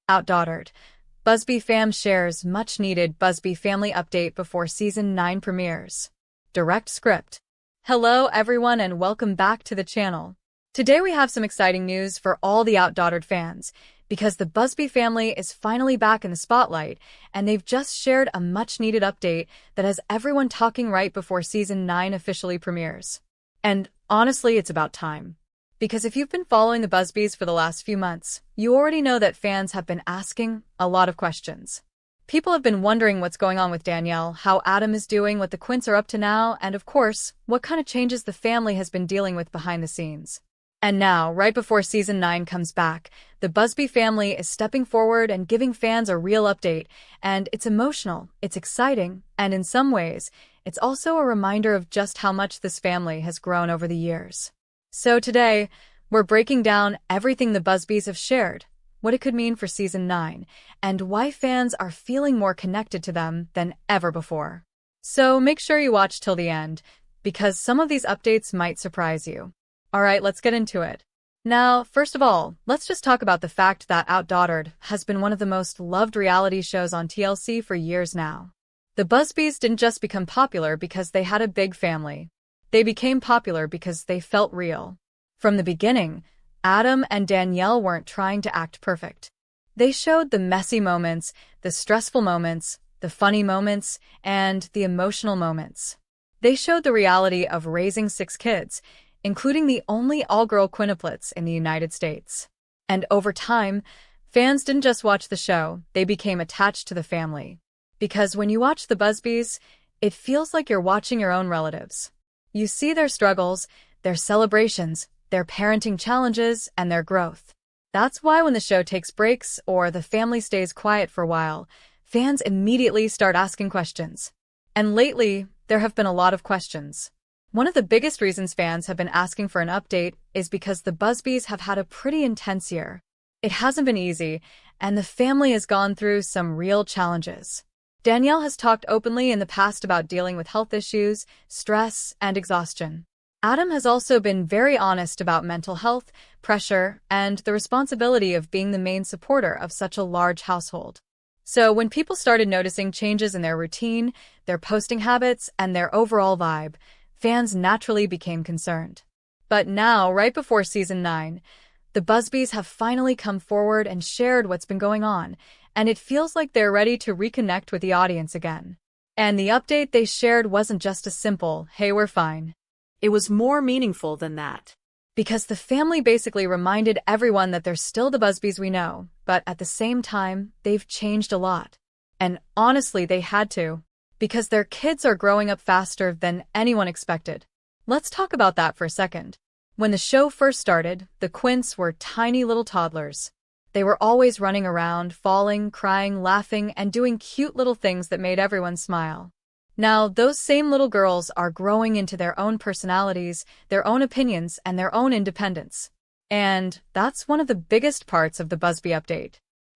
OutDaughtered. Busby fam shares much-needed Busby family update before Season 9 premieres. Direct script. Hello everyone and welcome back to the channel. Today we have some exciting news for all the OutDaughtered fans, because the Busby family is finally back in the spotlight, and they've just shared a much-needed update that has everyone talking right before Season 9 officially premieres. And honestly, it's about time. Because if you've been following the Busbys for the last few months, you already know that fans have been asking a lot of questions. People have been wondering what's going on with Danielle, how Adam is doing, what the Quints are up to now, and of course, what kind of changes the family has been dealing with behind the scenes. And now, right before Season 9 comes back, the Busby family is stepping forward and giving fans a real update, and it's emotional, it's exciting, and in some ways, it's also a reminder of just how much this family has grown over the years. So today, we're breaking down everything the Busbys have shared, what it could mean for Season 9, and why fans are feeling more connected to them than ever before. So make sure you watch till the end, because some of these updates might surprise you. Alright, let's get into it. Now, first of all, let's just talk about the fact that OutDaughtered has been one of the most loved reality shows on TLC for years now. The Busbys didn't just become popular because they had a big family. They became popular because they felt real. From the beginning, Adam and Danielle weren't trying to act perfect. They showed the messy moments, the stressful moments, the funny moments, and the emotional moments. They showed the reality of raising 6 kids, including the only all-girl Quintuplets in the United States. And over time, fans didn't just watch the show, they became attached to the family. Because when you watch the Busbys, it feels like you're watching your own relatives. You see their struggles, their celebrations, their parenting challenges, and their growth. That's why when the show takes breaks or the family stays quiet for a while, fans immediately start asking questions. And lately, there have been a lot of questions. One of the biggest reasons fans have been asking for an update is because the Busbys have had a pretty intense year. It hasn't been easy, and the family has gone through some real challenges. Danielle has talked openly in the past about dealing with health issues, stress, and exhaustion. Adam has also been very honest about mental health, pressure, and the responsibility of being the main supporter of such a large household. So when people started noticing changes in their routine, their posting habits, and their overall vibe, fans naturally became concerned. But now, right before Season 9, the Busbys have finally come forward and shared what's been going on, and it feels like they're ready to reconnect with the audience again. And the update they shared wasn't just a simple, "Hey, we're fine." It was more meaningful than that. Because the family basically reminded everyone that they're still the Busbys we know, but at the same time, they've changed a lot. And honestly, they had to. Because their kids are growing up faster than anyone expected. Let's talk about that for a second. When the show first started, the Quints were tiny little toddlers. They were always running around, falling, crying, laughing, and doing cute little things that made everyone smile. Now, those same little girls are growing into their own personalities, their own opinions, and their own independence. And that's one of the biggest parts of the Busby update.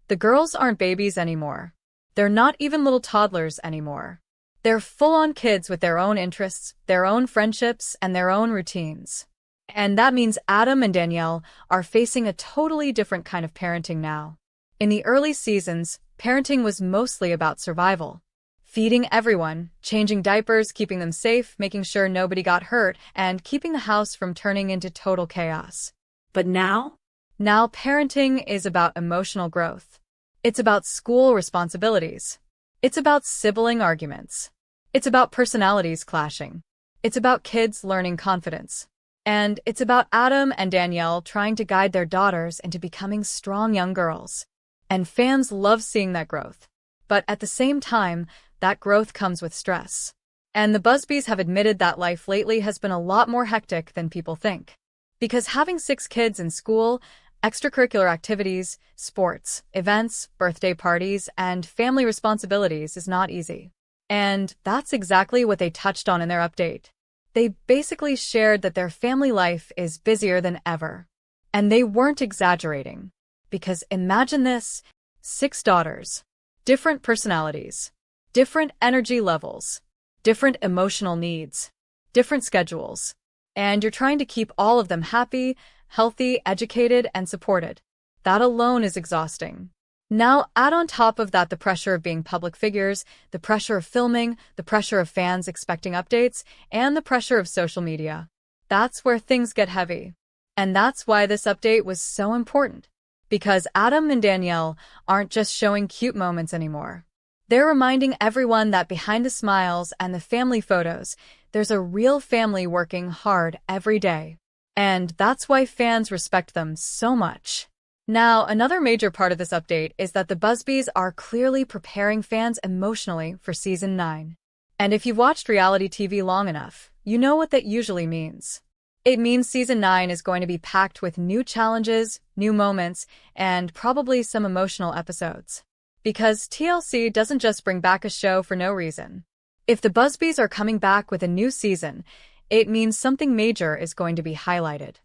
The girls aren't babies anymore. They're not even little toddlers anymore. They're full-on kids with their own interests, their own friendships, and their own routines. And that means Adam and Danielle are facing a totally different kind of parenting now. In the early seasons, parenting was mostly about survival. Feeding everyone, changing diapers, keeping them safe, making sure nobody got hurt, and keeping the house from turning into total chaos. But now? Now parenting is about emotional growth. It's about school responsibilities. It's about sibling arguments. It's about personalities clashing. It's about kids learning confidence. And it's about Adam and Danielle trying to guide their daughters into becoming strong young girls. And fans love seeing that growth. But at the same time, that growth comes with stress. And the Busbys have admitted that life lately has been a lot more hectic than people think. Because having 6 kids in school, extracurricular activities, sports, events, birthday parties, and family responsibilities is not easy. And that's exactly what they touched on in their update. They basically shared that their family life is busier than ever. And they weren't exaggerating. Because imagine this, 6 daughters, different personalities, different energy levels, different emotional needs, different schedules. And you're trying to keep all of them happy, healthy, educated, and supported. That alone is exhausting. Now, add on top of that the pressure of being public figures, the pressure of filming, the pressure of fans expecting updates, and the pressure of social media. That's where things get heavy. And that's why this update was so important. Because Adam and Danielle aren't just showing cute moments anymore. They're reminding everyone that behind the smiles and the family photos, there's a real family working hard every day. And that's why fans respect them so much. Now, another major part of this update is that the Busbys are clearly preparing fans emotionally for Season 9. And if you've watched reality TV long enough, you know what that usually means. It means Season 9 is going to be packed with new challenges, new moments, and probably some emotional episodes. Because TLC doesn't just bring back a show for no reason. If the Busbys are coming back with a new season, it means something major is going to be highlighted.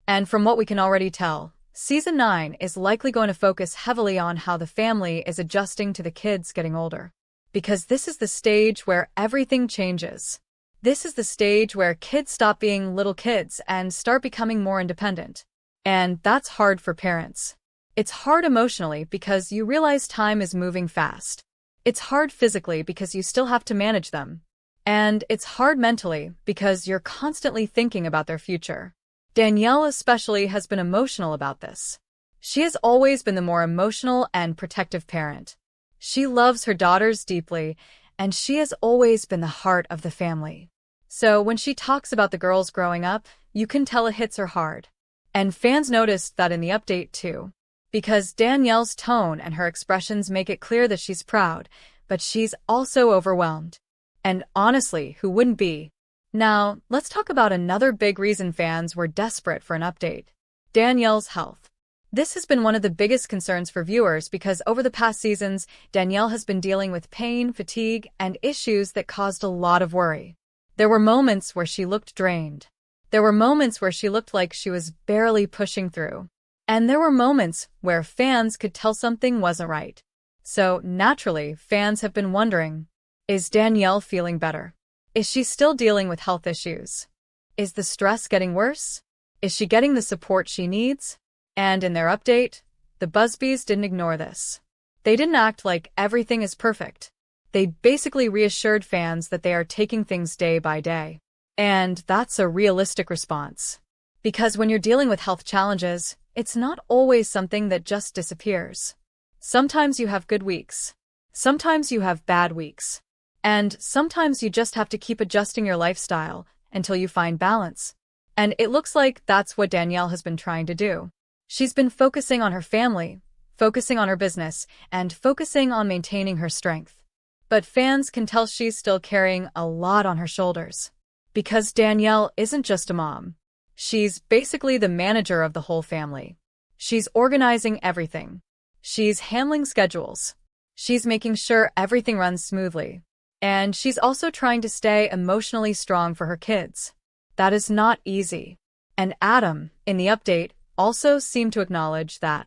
And from what we can already tell, Season 9 is likely going to focus heavily on how the family is adjusting to the kids getting older. Because this is the stage where everything changes. This is the stage where kids stop being little kids and start becoming more independent. And that's hard for parents. It's hard emotionally because you realize time is moving fast. It's hard physically because you still have to manage them. And it's hard mentally because you're constantly thinking about their future. Danielle especially has been emotional about this. She has always been the more emotional and protective parent. She loves her daughters deeply, and she has always been the heart of the family. So when she talks about the girls growing up, you can tell it hits her hard. And fans noticed that in the update too. Because Danielle's tone and her expressions make it clear that she's proud, but she's also overwhelmed. And honestly, who wouldn't be? Now, let's talk about another big reason fans were desperate for an update. Danielle's health. This has been one of the biggest concerns for viewers because over the past seasons, Danielle has been dealing with pain, fatigue, and issues that caused a lot of worry. There were moments where she looked drained. There were moments where she looked like she was barely pushing through. And there were moments where fans could tell something wasn't right. So, naturally, fans have been wondering, is Danielle feeling better? Is she still dealing with health issues? Is the stress getting worse? Is she getting the support she needs? And in their update, the Busbys didn't ignore this. They didn't act like everything is perfect. They basically reassured fans that they are taking things day by day. And that's a realistic response. Because when you're dealing with health challenges, it's not always something that just disappears. Sometimes you have good weeks. Sometimes you have bad weeks. And sometimes you just have to keep adjusting your lifestyle until you find balance. And it looks like that's what Danielle has been trying to do. She's been focusing on her family, focusing on her business, and focusing on maintaining her strength. But fans can tell she's still carrying a lot on her shoulders. Because Danielle isn't just a mom. She's basically the manager of the whole family. She's organizing everything. She's handling schedules. She's making sure everything runs smoothly. And she's also trying to stay emotionally strong for her kids. That is not easy. And Adam, in the update, also seemed to acknowledge that.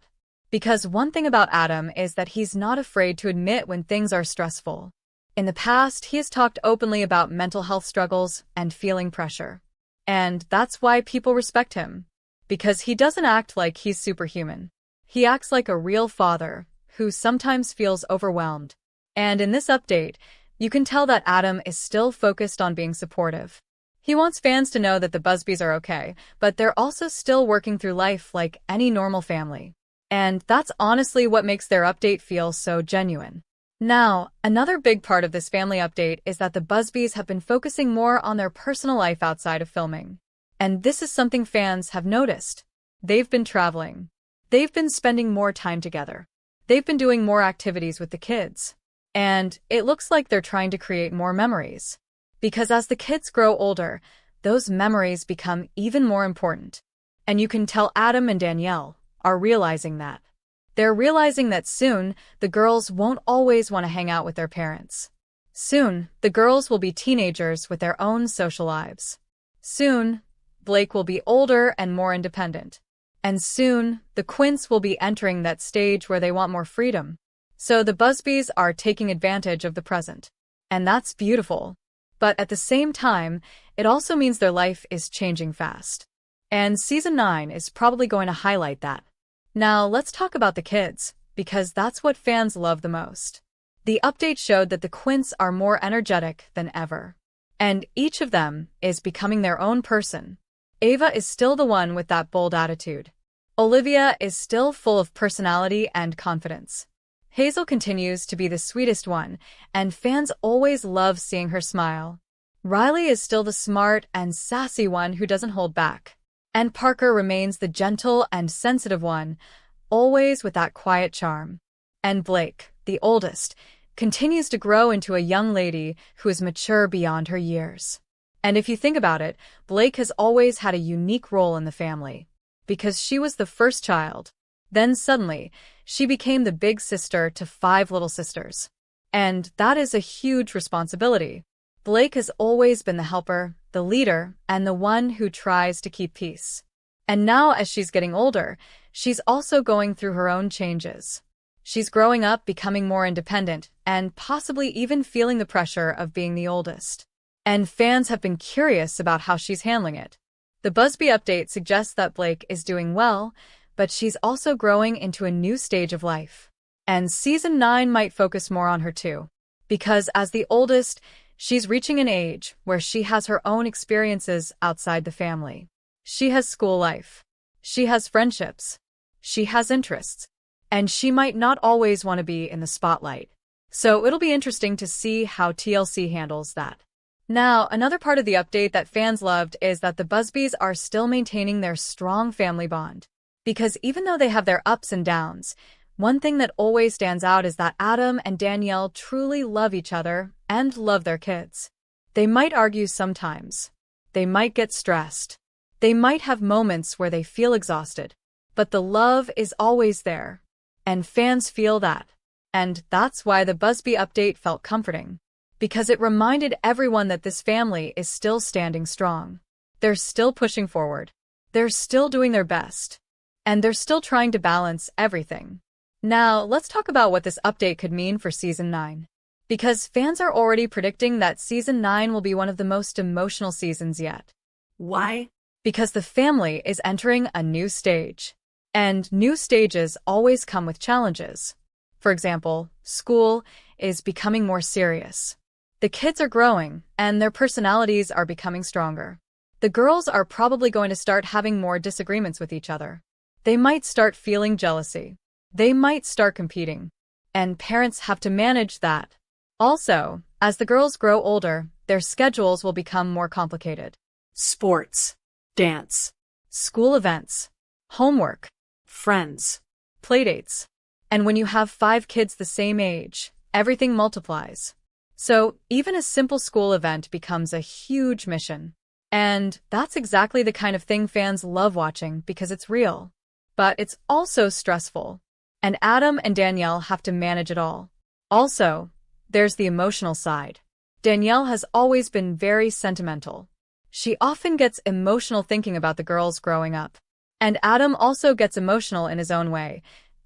Because one thing about Adam is that he's not afraid to admit when things are stressful. In the past, he has talked openly about mental health struggles and feeling pressure. And that's why people respect him. Because he doesn't act like he's superhuman. He acts like a real father, who sometimes feels overwhelmed. And in this update, you can tell that Adam is still focused on being supportive. He wants fans to know that the Busbys are okay, but they're also still working through life like any normal family. And that's honestly what makes their update feel so genuine. Now, another big part of this family update is that the Busbys have been focusing more on their personal life outside of filming. And this is something fans have noticed. They've been traveling. They've been spending more time together. They've been doing more activities with the kids. And it looks like they're trying to create more memories. Because as the kids grow older, those memories become even more important. And you can tell Adam and Danielle are realizing that. They're realizing that soon, the girls won't always want to hang out with their parents. Soon, the girls will be teenagers with their own social lives. Soon, Blake will be older and more independent. And soon, the Quints will be entering that stage where they want more freedom. So the Busbys are taking advantage of the present. And that's beautiful. But at the same time, it also means their life is changing fast. And Season 9 is probably going to highlight that. Now, let's talk about the kids. because that's what fans love the most. The update showed that the Quints are more energetic than ever. And each of them is becoming their own person. Ava is still the one with that bold attitude. Olivia is still full of personality and confidence. Hazel continues to be the sweetest one, and fans always love seeing her smile. Riley is still the smart and sassy one who doesn't hold back. And Parker remains the gentle and sensitive one, always with that quiet charm. And Blake, the oldest, continues to grow into a young lady who is mature beyond her years. And if you think about it, Blake has always had a unique role in the family. Because she was the first child. Then suddenly, she became the big sister to 5 little sisters. And that is a huge responsibility. Blake has always been the helper, the leader, and the one who tries to keep peace. And now as she's getting older, she's also going through her own changes. She's growing up, becoming more independent, and possibly even feeling the pressure of being the oldest. And fans have been curious about how she's handling it. The Busby update suggests that Blake is doing well, but she's also growing into a new stage of life. And Season 9 might focus more on her too. Because as the oldest, she's reaching an age where she has her own experiences outside the family. She has school life. She has friendships. She has interests. And she might not always want to be in the spotlight. So it'll be interesting to see how TLC handles that. Now, another part of the update that fans loved is that the Busbys are still maintaining their strong family bond. Because even though they have their ups and downs, one thing that always stands out is that Adam and Danielle truly love each other and love their kids. They might argue sometimes. They might get stressed. They might have moments where they feel exhausted. But the love is always there. And fans feel that. And that's why the Busby update felt comforting. Because it reminded everyone that this family is still standing strong. They're still pushing forward. They're still doing their best. And they're still trying to balance everything. Now, let's talk about what this update could mean for Season 9. Because fans are already predicting that Season 9 will be one of the most emotional seasons yet. Why? Because the family is entering a new stage. And new stages always come with challenges. For example, school is becoming more serious. The kids are growing, and their personalities are becoming stronger. The girls are probably going to start having more disagreements with each other. They might start feeling jealousy. They might start competing. And parents have to manage that. Also, as the girls grow older, their schedules will become more complicated. Sports, dance, School events, homework, friends. playdates. And when you have 5 kids the same age, everything multiplies. So even a simple school event becomes a huge mission. And that's exactly the kind of thing fans love watching because it's real. But it's also stressful. And Adam and Danielle have to manage it all. Also, there's the emotional side. Danielle has always been very sentimental. She often gets emotional thinking about the girls growing up. And Adam also gets emotional in his own way,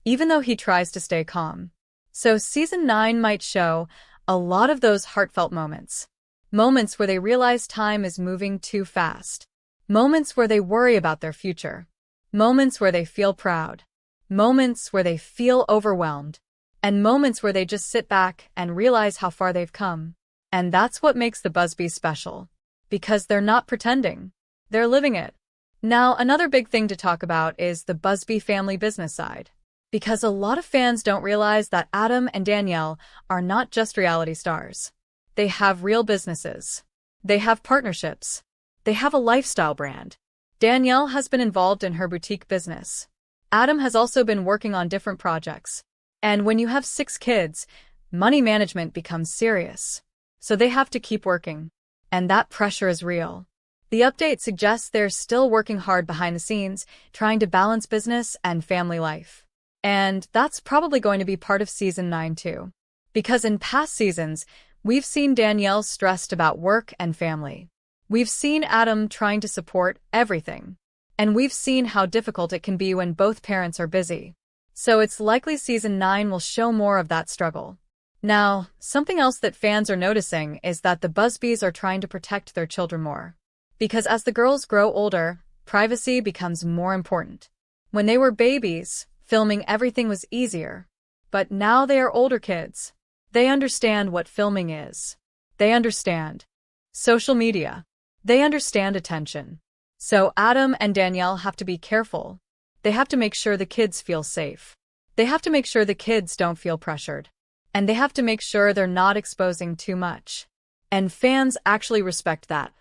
even though he tries to stay calm. So Season 9 might show a lot of those heartfelt moments. Moments where they realize time is moving too fast. Moments where they worry about their future. Moments where they feel proud. Moments where they feel overwhelmed. And moments where they just sit back and realize how far they've come. And that's what makes the Busbys special. Because they're not pretending. They're living it. Now, another big thing to talk about is the Busby family business side. Because a lot of fans don't realize that Adam and Danielle are not just reality stars. They have real businesses. They have partnerships. They have a lifestyle brand. Danielle has been involved in her boutique business. Adam has also been working on different projects. And when you have 6 kids, money management becomes serious. So they have to keep working. And that pressure is real. The update suggests they're still working hard behind the scenes, trying to balance business and family life. And that's probably going to be part of Season 9 too. Because in past seasons, we've seen Danielle stressed about work and family. We've seen Adam trying to support everything. And we've seen how difficult it can be when both parents are busy. So it's likely Season 9 will show more of that struggle. Now, something else that fans are noticing is that the Busbys are trying to protect their children more. Because as the girls grow older, privacy becomes more important. When they were babies, filming everything was easier. But now they are older kids. They understand what filming is. They understand social media. They understand attention. So Adam and Danielle have to be careful. They have to make sure the kids feel safe. They have to make sure the kids don't feel pressured. And they have to make sure they're not exposing too much. And fans actually respect that.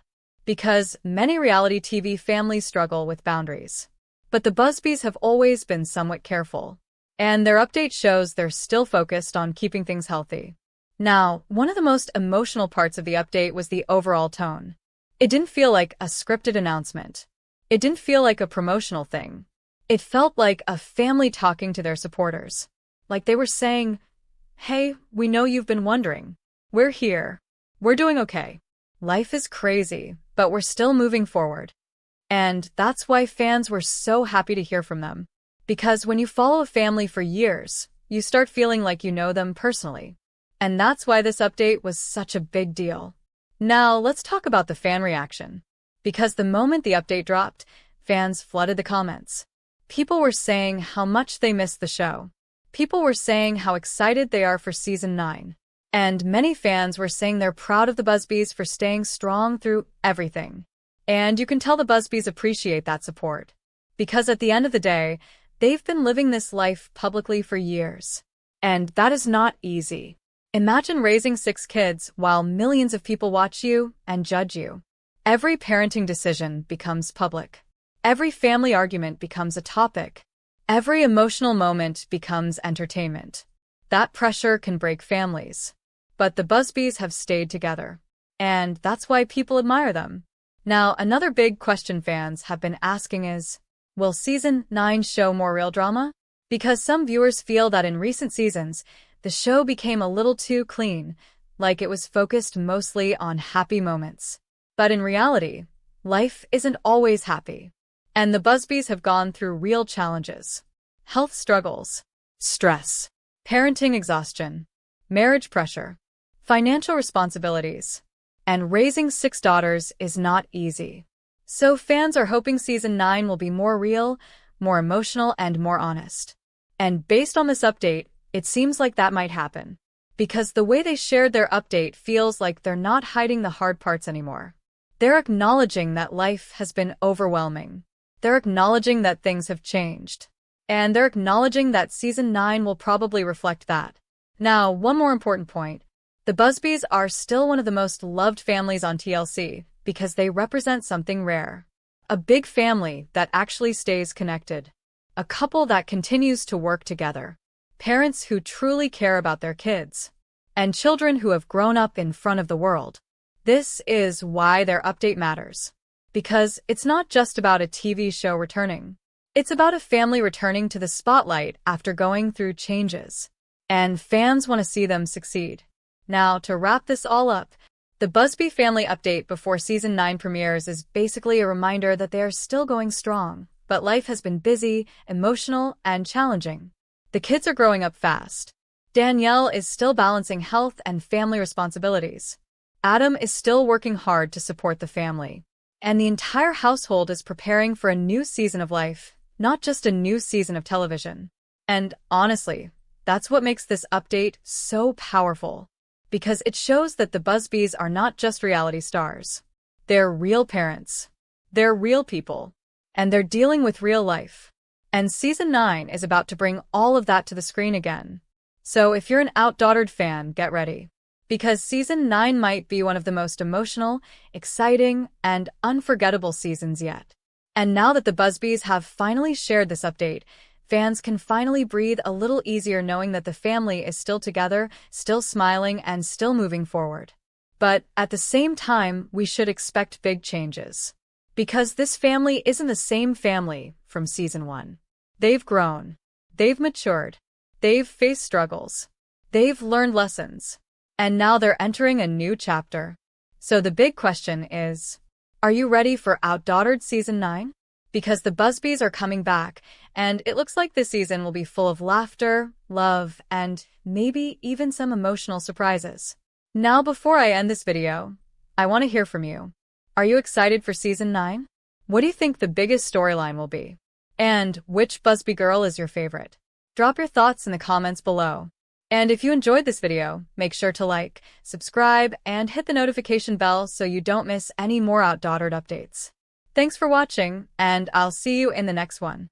Because many reality TV families struggle with boundaries. But the Busbys have always been somewhat careful. And their update shows they're still focused on keeping things healthy. Now, one of the most emotional parts of the update was the overall tone. It didn't feel like a scripted announcement. It didn't feel like a promotional thing. It felt like a family talking to their supporters. Like they were saying, "Hey, we know you've been wondering. We're here. We're doing okay. Life is crazy, but we're still moving forward." And that's why fans were so happy to hear from them. Because when you follow a family for years, you start feeling like you know them personally. And that's why this update was such a big deal. Now, let's talk about the fan reaction. Because the moment the update dropped, fans flooded the comments. People were saying how much they missed the show. People were saying how excited they are for Season 9. And many fans were saying they're proud of the Busbys for staying strong through everything. And you can tell the Busbys appreciate that support. Because at the end of the day, they've been living this life publicly for years. And that is not easy. Imagine raising 6 kids while millions of people watch you and judge you. Every parenting decision becomes public. Every family argument becomes a topic. Every emotional moment becomes entertainment. That pressure can break families. But the Busbys have stayed together. And that's why people admire them. Now, another big question fans have been asking is, will Season 9 show more real drama? Because some viewers feel that in recent seasons, the show became a little too clean, like it was focused mostly on happy moments. But in reality, life isn't always happy. And the Busbys have gone through real challenges. Health struggles, stress, parenting exhaustion, marriage pressure, financial responsibilities. And raising 6 daughters is not easy. So fans are hoping Season 9 will be more real, more emotional, and more honest. And based on this update, it seems like that might happen. Because the way they shared their update feels like they're not hiding the hard parts anymore. They're acknowledging that life has been overwhelming. They're acknowledging that things have changed. And they're acknowledging that Season 9 will probably reflect that. Now, one more important point. The Busbys are still one of the most loved families on TLC because they represent something rare. A big family that actually stays connected. A couple that continues to work together. Parents who truly care about their kids. And children who have grown up in front of the world. This is why their update matters. Because it's not just about a TV show returning. It's about a family returning to the spotlight after going through changes. And fans want to see them succeed. Now, to wrap this all up, the Busby family update before Season 9 premieres is basically a reminder that they are still going strong, but life has been busy, emotional, and challenging. The kids are growing up fast. Danielle is still balancing health and family responsibilities. Adam is still working hard to support the family. And the entire household is preparing for a new season of life, not just a new season of television. And honestly, that's what makes this update so powerful. Because it shows that the Busbys are not just reality stars. They're real parents. They're real people. And they're dealing with real life. And Season 9 is about to bring all of that to the screen again. So if you're an OutDaughtered fan, get ready. Because Season 9 might be one of the most emotional, exciting, and unforgettable seasons yet. And now that the Busbys have finally shared this update, fans can finally breathe a little easier knowing that the family is still together, still smiling, and still moving forward. But at the same time, we should expect big changes. Because this family isn't the same family from Season 1. They've grown. They've matured. They've faced struggles. They've learned lessons. And now they're entering a new chapter. So the big question is, are you ready for OutDaughtered Season 9? Because the Busbys are coming back, and it looks like this season will be full of laughter, love, and maybe even some emotional surprises. Now, before I end this video, I want to hear from you. Are you excited for Season 9? What do you think the biggest storyline will be? And which Busby girl is your favorite? Drop your thoughts in the comments below. And if you enjoyed this video, make sure to like, subscribe, and hit the notification bell so you don't miss any more OutDaughtered updates. Thanks for watching, and I'll see you in the next one.